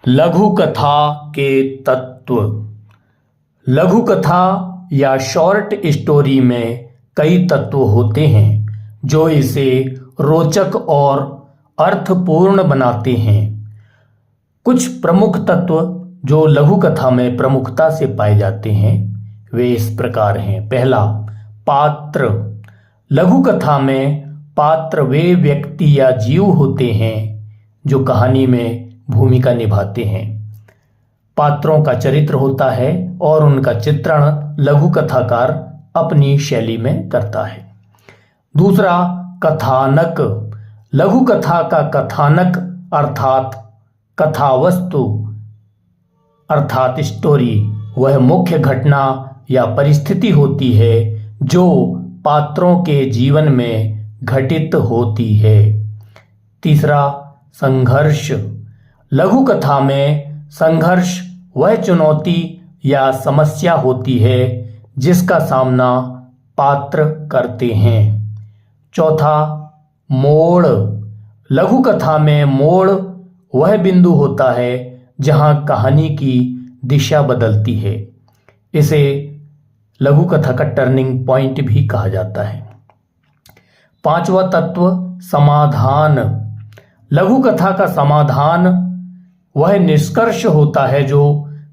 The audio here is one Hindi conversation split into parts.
लघु कथा के तत्व। लघु कथा या शॉर्ट स्टोरी में कई तत्व होते हैं जो इसे रोचक और अर्थपूर्ण बनाते हैं। कुछ प्रमुख तत्व जो लघु कथा में प्रमुखता से पाए जाते हैं वे इस प्रकार हैं। पहला, पात्र। लघु कथा में पात्र वे व्यक्ति या जीव होते हैं जो कहानी में भूमिका निभाते हैं। पात्रों का चरित्र होता है और उनका चित्रण लघु कथाकार अपनी शैली में करता है। दूसरा, कथानक। लघु कथा का कथानक अर्थात कथावस्तु अर्थात स्टोरी वह मुख्य घटना या परिस्थिति होती है जो पात्रों के जीवन में घटित होती है। तीसरा, संघर्ष। लघु कथा में संघर्ष वह चुनौती या समस्या होती है जिसका सामना पात्र करते हैं। चौथा, मोड़। लघु कथा में मोड़ वह बिंदु होता है जहां कहानी की दिशा बदलती है। इसे लघु कथा का टर्निंग पॉइंट भी कहा जाता है। पांचवा तत्व, समाधान। लघु कथा का समाधान वह निष्कर्ष होता है जो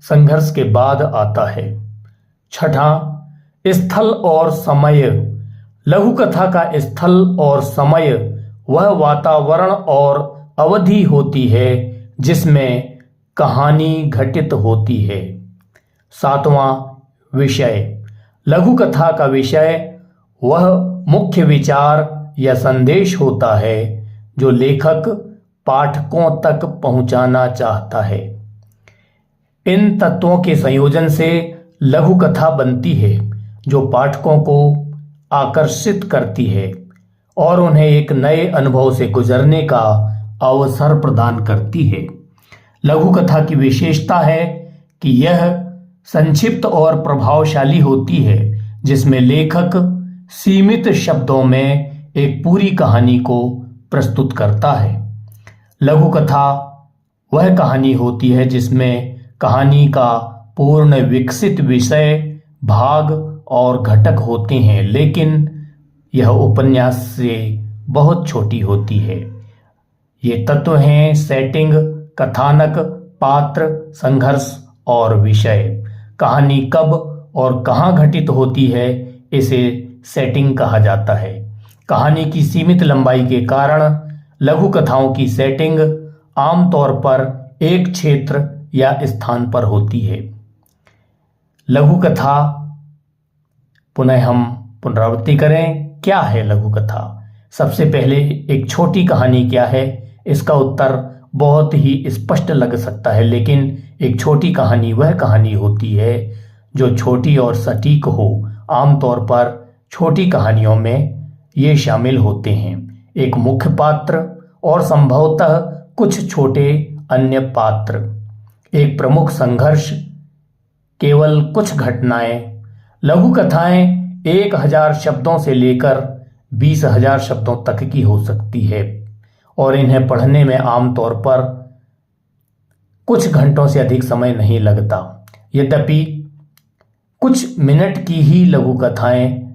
संघर्ष के बाद आता है। छठा, स्थल और समय। लघु कथा का स्थल और समय वह वातावरण और अवधि होती है जिसमें कहानी घटित होती है। सातवां, विषय। लघु कथा का विषय वह मुख्य विचार या संदेश होता है जो लेखक पाठकों तक पहुंचाना चाहता है। इन तत्वों के संयोजन से लघु कथा बनती है जो पाठकों को आकर्षित करती है और उन्हें एक नए अनुभव से गुजरने का अवसर प्रदान करती है। लघु कथा की विशेषता है कि यह संक्षिप्त और प्रभावशाली होती है जिसमें लेखक सीमित शब्दों में एक पूरी कहानी को प्रस्तुत करता है। लघु कथा वह कहानी होती है जिसमें कहानी का पूर्ण विकसित विषय, भाग और घटक होते हैं, लेकिन यह उपन्यास से बहुत छोटी होती है। ये तत्व हैं सेटिंग, कथानक, पात्र, संघर्ष और विषय। कहानी कब और कहाँ घटित होती है इसे सेटिंग कहा जाता है। कहानी की सीमित लंबाई के कारण लघु कथाओं की सेटिंग आमतौर पर एक क्षेत्र या स्थान पर होती है। लघु कथा, पुनः हम पुनरावृत्ति करें, क्या है लघु कथा? सबसे पहले एक छोटी कहानी क्या है? इसका उत्तर बहुत ही स्पष्ट लग सकता है, लेकिन एक छोटी कहानी वह कहानी होती है जो छोटी और सटीक हो। आमतौर पर छोटी कहानियों में ये शामिल होते हैं एक मुख्य पात्र और संभवतः कुछ छोटे अन्य पात्र, एक प्रमुख संघर्ष, केवल कुछ घटनाएं। लघु कथाएं 1000 शब्दों से लेकर 20,000 शब्दों तक की हो सकती है और इन्हें पढ़ने में आमतौर पर कुछ घंटों से अधिक समय नहीं लगता। यद्यपि कुछ मिनट की ही लघु कथाएं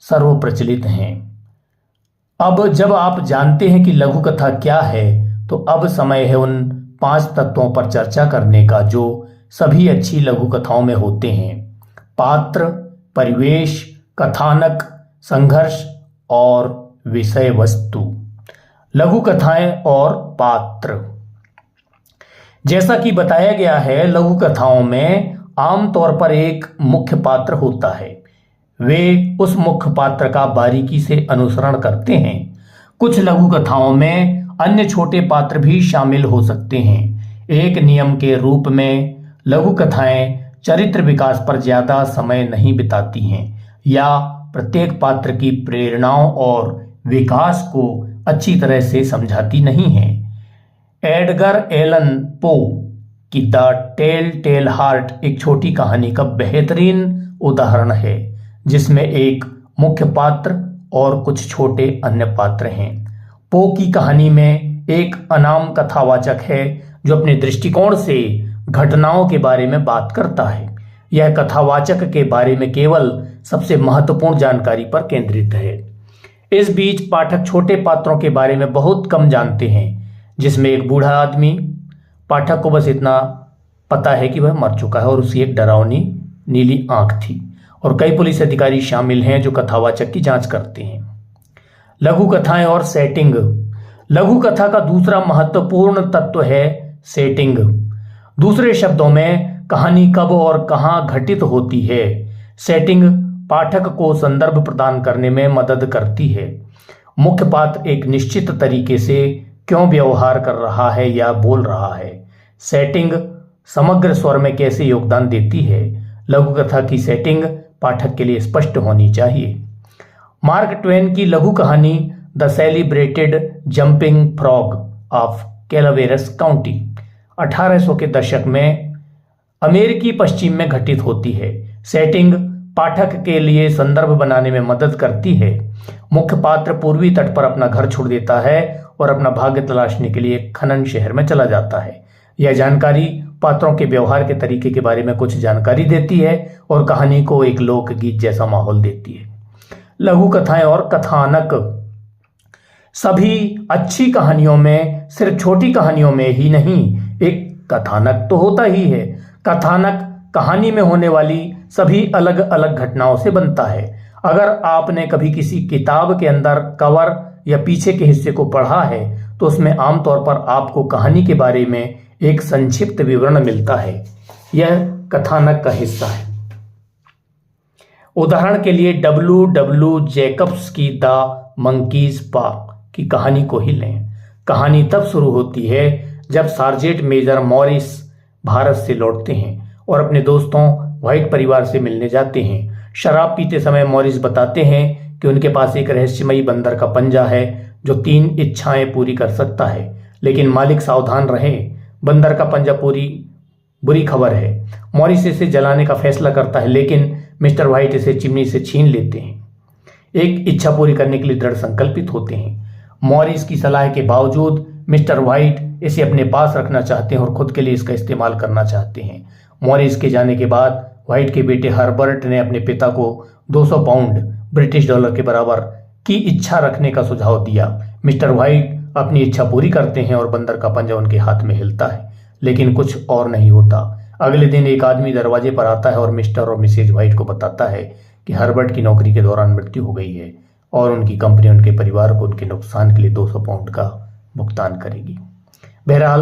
सर्वप्रचलित हैं। अब जब आप जानते हैं कि लघु कथा क्या है तो अब समय है उन 5 तत्वों पर चर्चा करने का जो सभी अच्छी लघु कथाओं में होते हैं। पात्र, परिवेश, कथानक, संघर्ष और विषय वस्तु। लघु कथाएं और पात्र। जैसा कि बताया गया है, लघु कथाओं में आमतौर पर एक मुख्य पात्र होता है। वे उस मुख्य पात्र का बारीकी से अनुसरण करते हैं। कुछ लघु कथाओं में अन्य छोटे पात्र भी शामिल हो सकते हैं। एक नियम के रूप में लघु कथाएं चरित्र विकास पर ज्यादा समय नहीं बिताती हैं या प्रत्येक पात्र की प्रेरणाओं और विकास को अच्छी तरह से समझाती नहीं हैं। एडगर एलन पो की द टेल टेल हार्ट एक छोटी कहानी का बेहतरीन उदाहरण है जिसमें एक मुख्य पात्र और कुछ छोटे अन्य पात्र हैं। पो की कहानी में एक अनाम कथावाचक है जो अपने दृष्टिकोण से घटनाओं के बारे में बात करता है। यह कथावाचक के बारे में केवल सबसे महत्वपूर्ण जानकारी पर केंद्रित है। इस बीच पाठक छोटे पात्रों के बारे में बहुत कम जानते हैं, जिसमें एक बूढ़ा आदमी, पाठक को बस इतना पता है कि वह मर चुका है और उसकी एक डरावनी नीली आंख थी, और कई पुलिस अधिकारी शामिल हैं जो कथावाचक की जांच करते हैं। लघु कथाएं और सेटिंग। लघु कथा का दूसरा महत्वपूर्ण तत्व है सेटिंग। दूसरे शब्दों में कहानी कब और कहां घटित होती है। सेटिंग पाठक को संदर्भ प्रदान करने में मदद करती है। मुख्य पात्र एक निश्चित तरीके से क्यों व्यवहार कर रहा है या बोल रहा है। सेटिंग समग्र स्वर में कैसे योगदान देती है। लघु कथा की सेटिंग पाठक के लिए स्पष्ट होनी चाहिए। मार्क ट्वेन की लघु कहानी the celebrated jumping frog of Calaveras County 1800 के दशक में अमेरिकी पश्चिम में घटित होती है। सेटिंग पाठक के लिए संदर्भ बनाने में मदद करती है। मुख्य पात्र पूर्वी तट पर अपना घर छोड़ देता है और अपना भाग्य तलाशने के लिए खनन शहर में चला जाता है। यह जानकारी पात्रों के व्यवहार के तरीके के बारे में कुछ जानकारी देती है और कहानी को एक लोकगीत जैसा माहौल देती है। लघु कथाएं और कथानक। सभी अच्छी कहानियों में सिर्फ छोटी कहानियों में ही नहीं, एक कथानक तो होता ही है। कथानक कहानी में होने वाली सभी अलग अलग घटनाओं से बनता है। अगर आपने कभी किसी किताब के अंदर कवर या पीछे के हिस्से को पढ़ा है तो उसमें आमतौर पर आपको कहानी के बारे में एक संक्षिप्त विवरण मिलता है। यह कथानक का हिस्सा है। उदाहरण के लिए W. जैकब्स की द मंकीज पा की कहानी को ही लें। कहानी तब शुरू होती है जब सार्जेंट मेजर मॉरिस भारत से लौटते हैं और अपने दोस्तों व्हाइट परिवार से मिलने जाते हैं। शराब पीते समय मॉरिस बताते हैं कि उनके पास एक रहस्यमयी बंदर का पंजा है जो 3 इच्छाएं पूरी कर सकता है, लेकिन मालिक सावधान रहे, बंदर का पंजा पूरी बुरी खबर है। मॉरिस इसे जलाने का फैसला करता है, लेकिन मिस्टर व्हाइट इसे चिमनी से छीन लेते हैं। एक इच्छा पूरी करने के लिए दृढ़ संकल्पित होते हैं। मॉरिस की सलाह के बावजूद मिस्टर व्हाइट इसे अपने पास रखना चाहते हैं और खुद के लिए इसका इस्तेमाल करना चाहते हैं। मॉरिस के जाने के बाद व्हाइट के बेटे हर्बर्ट ने अपने पिता को 200 पाउंड ब्रिटिश डॉलर के बराबर की इच्छा रखने का सुझाव दिया। मिस्टर व्हाइट अपनी इच्छा पूरी करते हैं और बंदर का पंजा उनके हाथ में हिलता है, लेकिन कुछ और नहीं होता। अगले दिन एक आदमी दरवाजे पर आता है और मिस्टर और मिसेज व्हाइट को बताता है कि हर्बर्ट की नौकरी के दौरान मृत्यु हो गई है और उनकी कंपनी उनके परिवार को उनके नुकसान के लिए 200 पाउंड का भुगतान करेगी। बहरहाल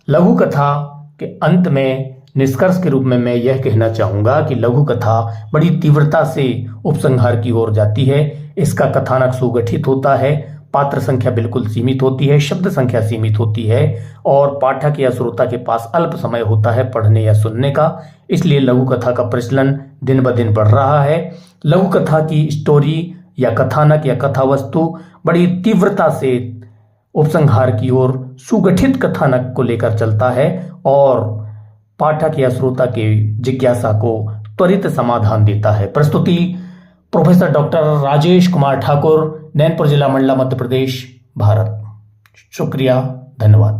लघु कथा के अंत में निष्कर्ष के रूप में मैं यह कहना चाहूंगा कि लघु कथा बड़ी तीव्रता से उपसंहार की ओर जाती है। इसका कथानक सुगठित होता है, पात्र संख्या बिल्कुल सीमित होती है, शब्द संख्या सीमित होती है और पाठक या श्रोता के पास अल्प समय होता है पढ़ने या सुनने का। इसलिए लघु कथा का प्रचलन दिन ब दिन बढ़ रहा है। लघु कथा की स्टोरी या कथानक या कथा वस्तु बड़ी तीव्रता से उपसंहार की ओर सुगठित कथानक को लेकर चलता है और पाठक या श्रोता के जिज्ञासा को त्वरित समाधान देता है। प्रस्तुति प्रोफेसर डॉक्टर राजेश कुमार ठाकुर, नैनपुर जिला, मंडला, मध्य प्रदेश, भारत। शुक्रिया, धन्यवाद।